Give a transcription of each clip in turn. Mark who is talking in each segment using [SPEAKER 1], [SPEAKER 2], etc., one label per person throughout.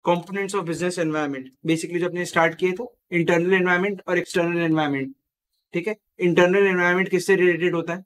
[SPEAKER 1] Components of business environment, basically जो अपने start किए थे, इंटरनल एनवायरनमेंट और एक्सटर्नल एनवायरनमेंट। ठीक है, इंटरनल एनवायरनमेंट किससे रिलेटेड होता है?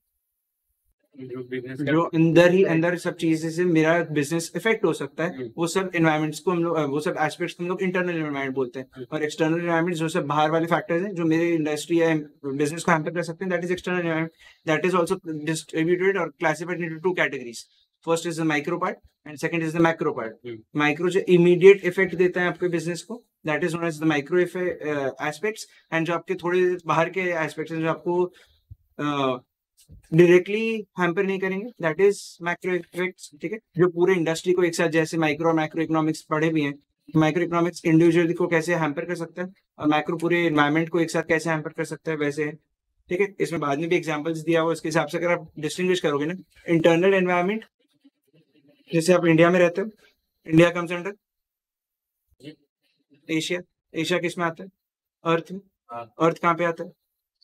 [SPEAKER 1] जो अंदर सब चीजें से मेरा बिजनेस इफेक्ट हो सकता है, वो सब एनवायरनमेंट्स को हम लोग, वो सब एस्पेक्ट्स को हम लोग इंटरनल एनवायरनमेंट बोलते हैं। और एक्सटर्नल एनवायरनमेंट जो सब बाहर वाले फैक्टर्स हैं जो मेरे इंडस्ट्री या बिजनेस को हैम्पर कर सकते हैं, that is external environment. That is also distributed और classified into two categories. First is the micro part and second is the macro part. Micro जो इमीडिएट इफेक्ट देता है आपके बिजनेस को, that is known as the micro aspects. And जो आपके थोड़े बाहर के एस्पेक्ट्स हैं जो आपको डायरेक्टली हैम्पर नहीं करेंगे, दैट इज मैक्रो इफेक्ट्स। ठीक है, जो पूरे इंडस्ट्री को एक साथ, जैसे माइक्रो और मैक्रो इकोनॉमिक्स पढ़े भी हैं, माइक्रो इकोनॉमिक्स इंडिविजुअली को कैसे हैम्पर कर सकता है और मैक्रो पूरे एनवायरनमेंट को एक साथ कैसे हैम्पर कर सकता है, वैसे है। ठीक है, इसमें बाद में भी एग्जांपल्स दिया हुआ, उसके हिसाब से अगर आप डिस्टिंग्विश करोगे ना, इंटरनल एनवायरनमेंट, जैसे आप इंडिया में रहते हो, India comes under Asia. Asia किस में आता है? अर्थ में। अर्थ कहाँ पे आता है?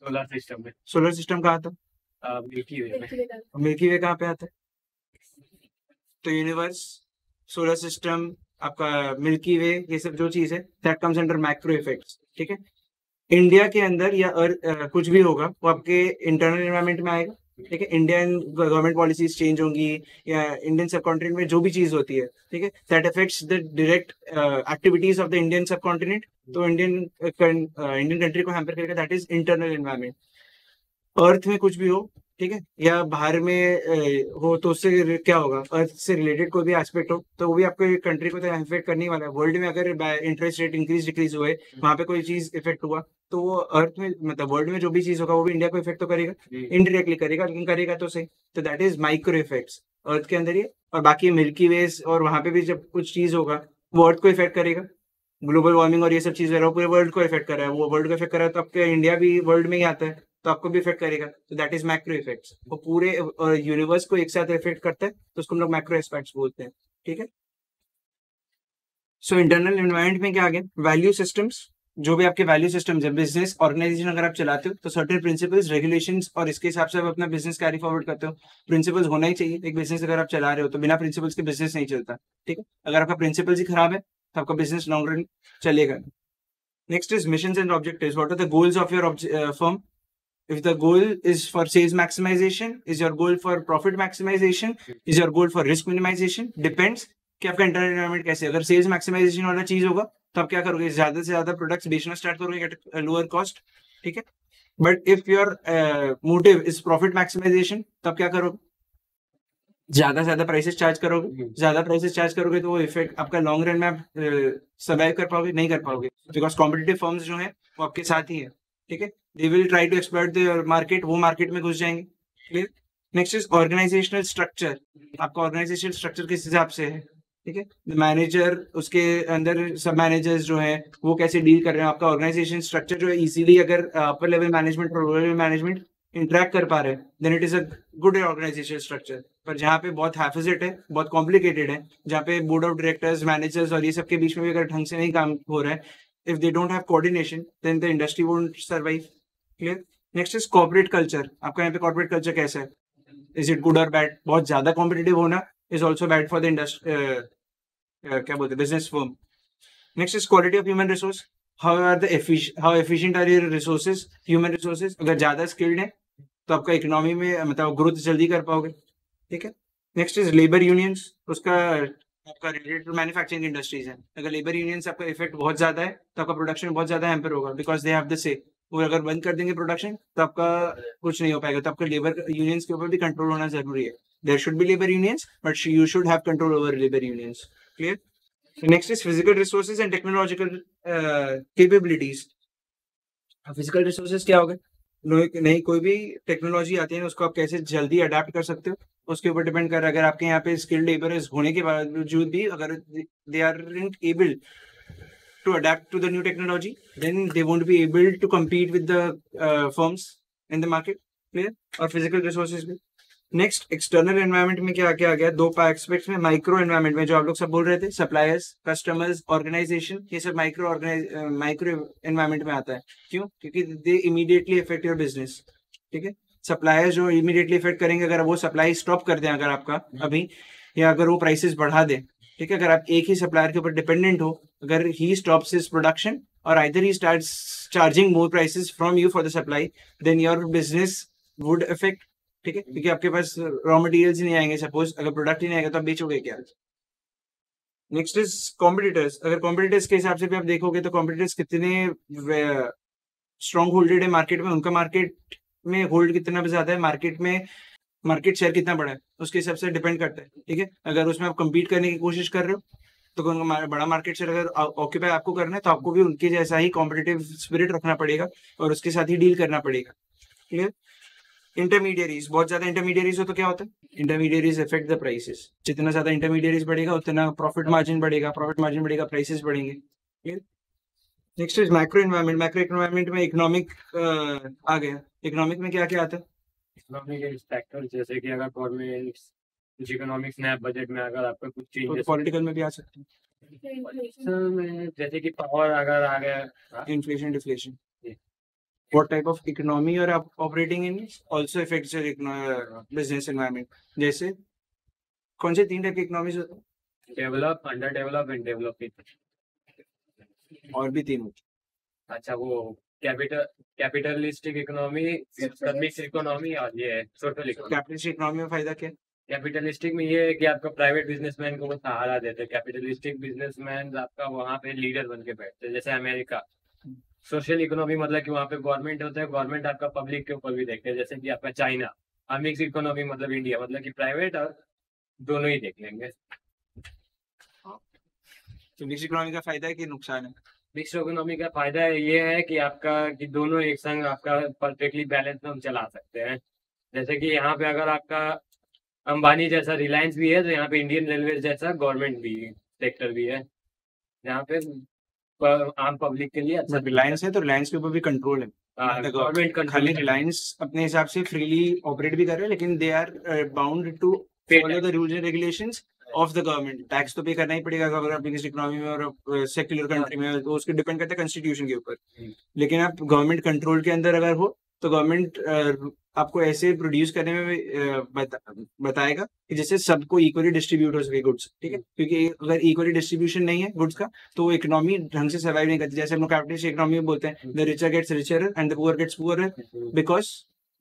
[SPEAKER 2] सोलर सिस्टम में।
[SPEAKER 1] सोलर सिस्टम कहाँ आता है?
[SPEAKER 2] मिल्की वे में।
[SPEAKER 1] मिल्की वे कहाँ पे आता है? तो यूनिवर्स, सोलर सिस्टम, आपका मिल्की वे, ये सब जो चीज है, that comes under macro effects. ठीक है, इंडिया के अंदर या कुछ भी होगा वो आपके इंटरनल एनवायरनमेंट में आएगा। ठीक है, इंडियन गवर्नमेंट पॉलिसीज चेंज होंगी या इंडियन सब कॉन्टिनेंट में जो भी चीज होती है, ठीक है, that affects the direct activities of the Indian सब कॉन्टिनेंट। तो इंडियन कंट्री को हैम्पर करेगा, दैट इज इंटरनल एनवायरनमेंट। अर्थ में कुछ भी हो, ठीक है, या बाहर में हो, तो उससे क्या होगा? अर्थ से रिलेटेड कोई भी एस्पेक्ट हो तो वो भी आपको कंट्री को तो इफेक्ट करने ही वाला है। वर्ल्ड में अगर इंटरेस्ट रेट इंक्रीज डिक्रीज हुए, वहां पे कोई चीज इफेक्ट हुआ, तो वो अर्थ में, मतलब वर्ल्ड में जो भी चीज होगा वो भी इंडिया को इफेक्ट तो करेगा, इनडायरेक्टली करेगा, लेकिन करेगा तो सही। तो दैट इज माइक्रो इफेक्ट्स अर्थ के अंदर ये। और बाकी मिल्की वेज और वहां पे भी जब कुछ चीज होगा वो अर्थ को इफेक्ट करेगा। ग्लोबल वार्मिंग और ये सब चीजें पूरे वर्ल्ड को इफेक्ट कर रहा है, वो वर्ल्ड को इफेक्ट कर रहा है, तो आपके इंडिया भी वर्ल्ड में ही आता है, तो आपको भी इफेक्ट करेगा। तो दैट इज मैक्रो इफेक्ट्स। वो पूरे यूनिवर्स को एक साथ इफेक्ट करता है, तो उसको हम लोग मैक्रो एस्पेक्ट्स बोलते हैं। ठीक है, सो इंटरनल एनवायरनमेंट में क्या आ गया? Value systems. जो भी आपके वैल्यू सिस्टम्स है, बिजनेस ऑर्गेनाइजेशन अगर आप चलाते हो तो सर्टेन प्रिंसिपल्स, रेगुलेशंस, और इसके हिसाब से आप अपना बिजनेस कैरी फॉरवर्ड करते हो। प्रिंसिपल्स होना ही चाहिए एक बिजनेस अगर आप चला रहे हो, तो बिना प्रिंसिपल्स के बिजनेस नहीं चलता। ठीक है, अगर आपका प्रिंसिपल्स ही खराब है तो आपका बिजनेस लॉन्ग रन चलेगा। Next is missions and objectives. What are the goals of your firm? If the goal is for sales maximization, is your goal for profit maximization, is your goal for risk minimization? Depends कि आपका internal environment कैसे है। अगर sales maximisation वाला चीज होगा तो आप क्या करोगे? ज्यादा से ज्यादा प्रोडक्ट्स बेचना स्टार्ट करोगे एट लोअर कॉस्ट। ठीक है, but if your motive is profit maximisation, तो आप क्या करोगे? ज्यादा से ज्यादा प्राइसेस चार्ज करोगे। ज्यादा प्राइसेस चार्ज करोगे तो वो इफेक्ट आपका लॉन्ग रन में आप सर्वाइव कर पाओगे? नहीं कर पाओगे, बिकॉज कॉम्पिटिटिव फर्म्स जो है वो आपके साथ ही है। ठीक है, they will try to exploit the market, वो मार्केट में घुस जाएंगे। Clear? Next is organisational structure. आपका ऑर्गेनाइजेशनल स्ट्रक्चर किस हिसाब से है? ठीक है, मैनेजर, उसके अंदर सब मैनेजर्स जो है वो कैसे डील कर रहे हैं। आपका ऑर्गेनाइजेशन स्ट्रक्चर जो है इजीली अगर अपर लेवल मैनेजमेंट और लोअर लेवल मैनेजमेंट इंटरेक्ट कर पा रहे हैं, then it is a good organisation structure. पर जहाँ पे बहुत हैफिजेट है, बहुत कॉम्प्लिकेटेड है, जहाँ पे बोर्ड ऑफ डायरेक्टर्स, मैनेजर्स और ये सब के बीच में भी अगर ढंग से नहीं काम हो रहा है, if they don't have coordination, then the industry won't survive. Clear? Next is corporate culture. आपका यहाँ पे corporate culture कैसा है? Is it good or bad? बहुत ज्यादा competitive होना is also bad for the industry. क्या बोलते हैं? Business firm. Next is quality of human resource. How efficient are your resources? Human resources. अगर ज्यादा skilled है तो आपका इकोनॉमी में मतलब ग्रोथ जल्दी कर पाओगे। ठीक है, नेक्स्ट इज लेबर यूनियंस। उसका आपका रिलेटेड टू मैन्युफैक्चरिंग इंडस्ट्रीज है। अगर लेबर यूनियंस आपका इफेक्ट बहुत ज्यादा है तो आपका प्रोडक्शन बहुत ज्यादा हैम्पर होगा, बिकॉज दे हैव द से। वो अगर बंद कर देंगे प्रोडक्शन तो आपका कुछ नहीं हो पाएगा। तो आपका लेबर यूनियंस के ऊपर भी कंट्रोल होना जरूरी है। There should be labour unions, but you should have control over labour unions. Clear? Next is physical resources and technological capabilities. Physical resources क्या हो गए? नहीं, कोई भी टेक्नोलॉजी आती है उसको आप कैसे जल्दी अडेप्ट कर सकते हो, उसके ऊपर डिपेंड कर रहा है। अगर आपके यहाँ पे स्किल्ड लेबरर्स होने के बावजूद भी अगर they aren't able to adapt to the new technology, then they won't be able to compete with the firms in the market. Clear? और फिजिकल रिसोर्सेज भी। नेक्स्ट एक्सटर्नल एनवायरनमेंट में क्या क्या आ गया? दो एस्पेक्ट्स में। माइक्रो एनवायरनमेंट में जो आप लोग सब बोल रहे थे, सप्लायर्स, कस्टमर्स, ऑर्गेनाइजेशन, ये सब माइक्रो एनवायरनमेंट में आता है। क्यों? क्योंकि दे इमीडिएटली इफेक्ट योर बिजनेस। ठीक है, सप्लायर जो इमीडिएटली इफेक्ट करेंगे, अगर वो सप्लाई स्टॉप कर दें अगर आपका अभी, या अगर वो प्राइसेस बढ़ा दें, ठीक है, अगर आप एक ही सप्लायर के ऊपर डिपेंडेंट हो, अगर ही स्टॉप्स हिज प्रोडक्शन और either he starts charging more prices from you for the supply, then your business would affect. ठीक है, क्योंकि आपके पास रॉ मटेरियल्स नहीं आएंगे, सपोज अगर प्रोडक्ट ही नहीं आएगा तो आप बेचोगे क्या। Next is competitors. अगर कॉम्पिटिटर्स के हिसाब से भी आप देखोगे तो कॉम्पिटिटर्स कितने स्ट्रॉन्ग होल्डेड है मार्केट में, उनका मार्केट में होल्ड कितना ज्यादा है, मार्केट में मार्केट शेयर कितना बड़ा है, उसके हिसाब से डिपेंड करता है। ठीक है, अगर उसमें आप कम्पीट करने की कोशिश कर रहे हो तो बड़ा मार्केट शेयर अगर ऑक्यूपाई आपको करना है तो आपको भी उनके जैसा ही कॉम्पिटिटिव स्पिरिट रखना पड़ेगा और उसके साथ ही डील करना पड़ेगा। क्लियर। इंटरमीडियरीज, बहुत ज्यादा इंटरमीडियरीज हो तो क्या होता है, इंटरमीडियरीज इफेक्ट द प्राइसेस। जितना ज्यादा इंटरमीडियरीज बढ़ेगा उतना प्रॉफिट मार्जिन बढ़ेगा, प्रॉफिट मार्जिन बढ़ेगा, प्राइसेस बढ़ेंगे। Clear. Next is macro environment. Macro environment में इकोनॉमिक आ गया। इकोनॉमिक में क्या क्या आता है,
[SPEAKER 2] इकोनॉमिक फैक्टर जैसे कि अगर गवर्नमेंट कुछ इकोनॉमिक स्नैप बजट में अगर आपका कुछ
[SPEAKER 1] तो
[SPEAKER 2] चेंजेस,
[SPEAKER 1] पॉलिटिकल में भी आ सकते
[SPEAKER 2] में जैसे कि पावर अगर आ गया,
[SPEAKER 1] हैं, inflation deflation. What type of economy you are operating in also affects your business environment. जैसे कौन से 3 टाइप की इकोनॉमीज होते हैं,
[SPEAKER 2] develop, under develop and developing.
[SPEAKER 1] और भी 3 होते
[SPEAKER 2] अच्छा, वो कैपिटलिस्टिक इकोनॉमी, मिक्स इकोनॉमी और ये सोशल
[SPEAKER 1] हैं।
[SPEAKER 2] इकोनॉमी।
[SPEAKER 1] कैपिटलिस्टिक इकोनॉमी में फायदा क्या है,
[SPEAKER 2] कैपिटलिस्टिक में ये है कि आपका प्राइवेट बिजनेसमैन को वो सहारा देते हैं। कैपिटलिस्टिक बिजनेसमैन आपका वहाँ पे लीडर बन के बैठते हैं, जैसे अमेरिका। सोशल इकोनॉमी मतलब कि वहाँ पे गवर्नमेंट होता है, गवर्नमेंट आपका पब्लिक के ऊपर भी देखते हैं, जैसे कि आपका चाइना। और मिक्स इकोनॉमी मतलब इंडिया, मतलब कि प्राइवेट और दोनों ही देख लेंगे।
[SPEAKER 1] तो मिक्स इकोनॉमी का फायदा है कि नुकसान है,
[SPEAKER 2] मिक्स इकोनॉमी का फायदा ये है कि आपका कि दोनों एक संग आपका परफेक्टली बैलेंस में हम चला सकते हैं। जैसे कि यहाँ पे अगर आपका अंबानी जैसा रिलायंस भी है तो यहाँ पे इंडियन रेलवे जैसा गवर्नमेंट भी सेक्टर भी है, जहाँ पे आम पब्लिक के लिए अच्छा।
[SPEAKER 1] रिलायंस है तो रिलायंस के ऊपर भी कंट्रोल है,
[SPEAKER 2] गवर्नमेंट
[SPEAKER 1] खाली
[SPEAKER 2] कंट्रोल।
[SPEAKER 1] रिलायंस अपने हिसाब से फ्रीली ऑपरेट भी कर रहे हैं, लेकिन they are bound to follow the rules and regulations of the government. Tax तो पे करना ही पड़ेगा अगर आप किसी इकोनॉमी में और सेक्युलर कंट्री में, तो उसके डिपेंड करता है कॉन्स्टिट्यूशन के ऊपर। लेकिन आप गवर्नमेंट कंट्रोल के अंदर अगर हो तो गवर्नमेंट आपको ऐसे प्रोड्यूस करने में बताएगा कि जैसे सबको इक्वली डिस्ट्रीब्यूट हो सके गुड्स। ठीक है, क्योंकि अगर इक्वली डिस्ट्रीब्यूशन नहीं है गुड्स का तो इकोनॉमी ढंग से सर्वाइव नहीं करती। जैसे हम लोग कैपिटलिस्ट इकोनॉमी में बोलते हैं, the richer gets richer and the poor gets poor, because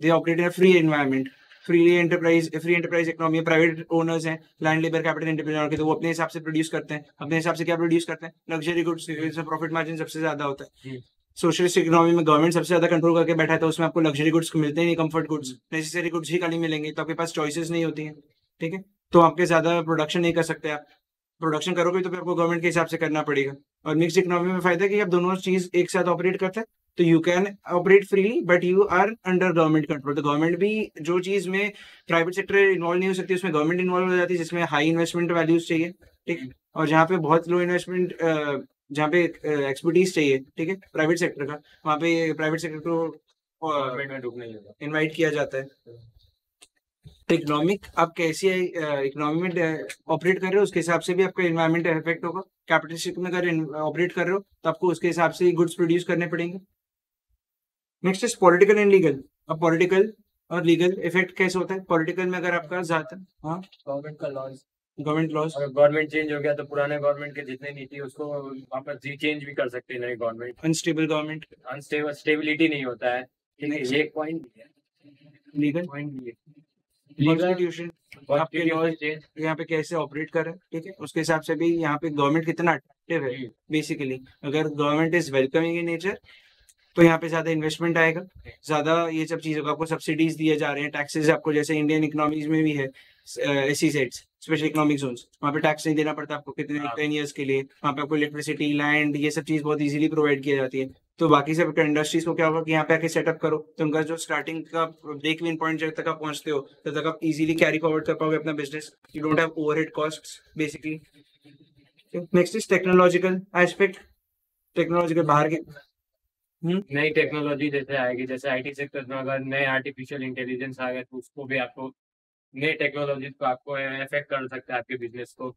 [SPEAKER 1] they operate in a free environment. Free enterprise economy, private owners हैं, लैंड लेबर कैपिटल एंटरप्रेन्योर के, तो वो अपने हिसाब से प्रोड्यूस करते हैं। अपने हिसाब से क्या प्रोड्यूस करते हैं, लग्जरी गुड्स, प्रॉफिट मार्जिन सबसे ज्यादा होता है। सोशलिस्ट इकोनॉमी में गवर्नमेंट सबसे ज्यादा कंट्रोल करके बैठा है, तो उसमें आपको लग्जरी गुड्स मिलते ही नहीं, कंफर्ट गुड्स, नेसेसरी गुड्स ही खाली मिलेंगे, तो आपके पास चॉइसेस नहीं होती हैं। ठीक है, तो आपके ज्यादा प्रोडक्शन नहीं कर सकते, आप प्रोडक्शन करोगे तो फिर आपको गवर्नमेंट के हिसाब से करना पड़ेगा। और मिक्स इकोनॉमी में फायदा है कि आप दोनों चीज एक साथ ऑपरेट करते हैं, तो you can operate freely but you are under government control. तो गवर्नमेंट भी जो चीज में प्राइवेट सेक्टर इन्वॉल्व नहीं हो सकती उसमें गवर्नमेंट इन्वॉल्व हो जाती है, जिसमें हाई इन्वेस्टमेंट वैल्यूज चाहिए। ठीक, और जहाँ पे बहुत लो इन्वेस्टमेंट, जहाँ पे एक्सपर्टीज चाहिए, ठीक है, प्राइवेट सेक्टर का, वहाँ पे प्राइवेट सेक्टर को
[SPEAKER 2] गवर्नमेंट में डूबना ही होगा,
[SPEAKER 1] इनवाइट किया जाता है। तो इकोनॉमिक आप कैसी इकोनॉमी में ऑपरेट कर रहे हो उसके हिसाब से भी आपका एनवायरमेंट इफेक्ट होगा। कैपिटलिस्टिक में अगर ऑपरेट कर रहे हो तो आपको उसके हिसाब से गुड्स प्रोड्यूस करने पड़ेंगे। Next is political and legal. अब पॉलिटिकल और लीगल इफेक्ट कैसे होता है, पॉलिटिकल में अगर आपका ज्यादा
[SPEAKER 2] गवर्नमेंट का लॉज,
[SPEAKER 1] गवर्नमेंट लॉज,
[SPEAKER 2] अगर गवर्नमेंट चेंज हो गया तो पुराने गवर्नमेंट के जितने नीति उसको वापस चेंज भी कर सकते हैं नई गवर्नमेंट।
[SPEAKER 1] अनस्टेबल गवर्नमेंट,
[SPEAKER 2] स्टेबिलिटी नहीं होता है। ठीक है, ये एक पॉइंट है।
[SPEAKER 1] लीगल
[SPEAKER 2] पॉइंट भी है,
[SPEAKER 1] कॉन्स्टिट्यूशन, आपके लॉज
[SPEAKER 2] चेंज
[SPEAKER 1] यहाँ पे कैसे ऑपरेट कर रहे हैं, ठीक है, उसके हिसाब से भी यहाँ पे गवर्नमेंट कितना अट्रैक्टिव है। बेसिकली अगर government is welcoming in nature तो यहाँ पे ज्यादा इन्वेस्टमेंट आएगा, ज्यादा ये सब चीजों का आपको सब्सिडीज दिए जा रहे हैं, टैक्सेस आपको, जैसे इंडियन इकोनॉमीज में भी है SEZ स्पेशल इकोनॉमिक जोन्स, वहाँ पे टैक्स नहीं देना पड़ता आपको कितने 10 ईयर्स के लिए। वहाँ पे आपको इलेक्ट्रिसिटी, लैंड, ये सब चीज बहुत इजीली प्रोवाइड की जाती है। तो बाकी सब इंडस्ट्रीज को क्या होगा कि यहाँ पे आके सेटअप करो तो उनका जो स्टार्टिंग का ब्रेक इवन पॉइंट जब तक आप पहुंचते हो तब तक आप इजीली कैरी फॉरवर्ड कर पाओगे अपना business. You don't have overhead costs basically. Next is technological aspect. Technological बाहर के
[SPEAKER 2] नई टेक्नोलॉजी जैसे आएगी, जैसे IT सेक्टर में अगर नए आर्टिफिशियल इंटेलिजेंस आ गए तो उसको भी आपको नए टेक्नोलॉजी को आपको अफेक्ट कर सकता है आपके बिजनेस को।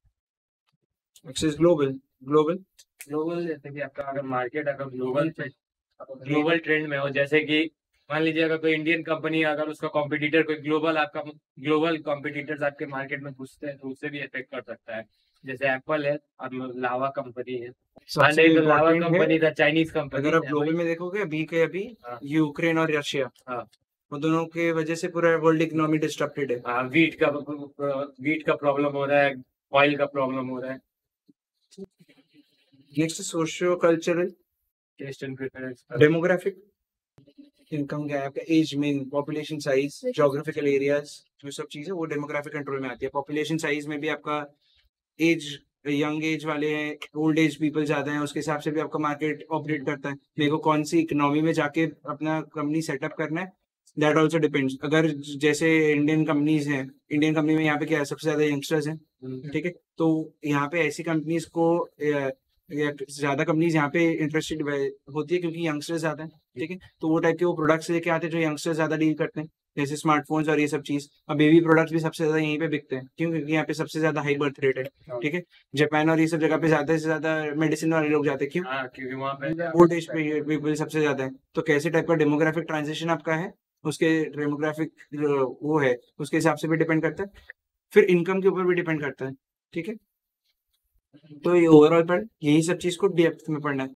[SPEAKER 1] Next is global. Global
[SPEAKER 2] global जैसे कि आपका अगर मार्केट अगर ग्लोबल ट्रेंड में हो, जैसे कि मान लीजिए अगर कोई इंडियन कंपनी अगर उसका कॉम्पिटिटर कोई ग्लोबल कॉम्पिटिटर्स आपके मार्केट में घुसते हैं तो उससे भी इफेक्ट कर सकता है। जैसे एप्पल है और लावा कंपनी है। हाँ
[SPEAKER 1] सबसे
[SPEAKER 2] नहीं, तो लावा
[SPEAKER 1] इम्पोर्टेंट है,
[SPEAKER 2] कंपनी था चाइनीज कंपनी
[SPEAKER 1] अगर आप
[SPEAKER 2] है
[SPEAKER 1] ग्लोबल
[SPEAKER 2] भाई।
[SPEAKER 1] में देखोगे अभी के अभी
[SPEAKER 2] हाँ
[SPEAKER 1] यूक्रेन और रशिया,
[SPEAKER 2] हाँ
[SPEAKER 1] वो दोनों के वजह से पूरा वर्ल्ड इकोनॉमी डिस्टर्बेड है।
[SPEAKER 2] हाँ, वीट का प्रॉब्लम हो रहा है, ऑयल का प्रॉब्लम हो रहा है।
[SPEAKER 1] Next socio cultural,
[SPEAKER 2] taste and preference.
[SPEAKER 1] Demographic, income gap, age mean, population size, geographical areas, जो सब चीजें वो डेमोग्राफिक कंट्रोल में आती है। पॉपुलेशन साइज में भी आपका एज, यंग एज वाले हैं, ओल्ड एज पीपल ज्यादा हैं, उसके हिसाब से भी आपका मार्केट ऑपरेट करता है। मेरे को कौन सी इकोनॉमी में जाके अपना कंपनी सेटअप करना है, दैट ऑल्सो डिपेंड्स। अगर जैसे इंडियन कंपनीज हैं, इंडियन कंपनी में यहाँ पे क्या है, सबसे ज्यादा यंगस्टर्स हैं, ठीक है, तो यहाँ पे ऐसी कंपनीज को या ज्यादा कंपनीज यहाँ पे इंटरेस्टेड होती है क्योंकि यंगस्टर्स ज्यादा हैं, ठीक है, तो वो टाइप के वो प्रोडक्ट्स लेके आते हैं जो यंगस्टर्स ज्यादा डील करते हैं, जैसे स्मार्टफोन्स और ये सब चीज। अब बेबी प्रोडक्ट्स भी सबसे ज्यादा यहीं पे बिकते हैं, क्यों? क्योंकि यहाँ पे सबसे ज्यादा हाई बर्थ रेट है, ठीक है। जापान और ये सब जगह पे ज्यादा से ज्यादा मेडिसिन वाले लोग जाते हैं, क्यों?
[SPEAKER 2] हाँ, क्योंकि वहाँ पे
[SPEAKER 1] ओल्ड एज पीपल सबसे ज्यादा है। तो कैसे टाइप का डेमोग्राफिक ट्रांजिशन आपका है, उसके डेमोग्राफिक वो है, उसके हिसाब से भी डिपेंड करता है। फिर इनकम के ऊपर भी डिपेंड करता है, ठीक है। तो ये ओवरऑल पर यही सब चीज को डेप्थ में पढ़ना है।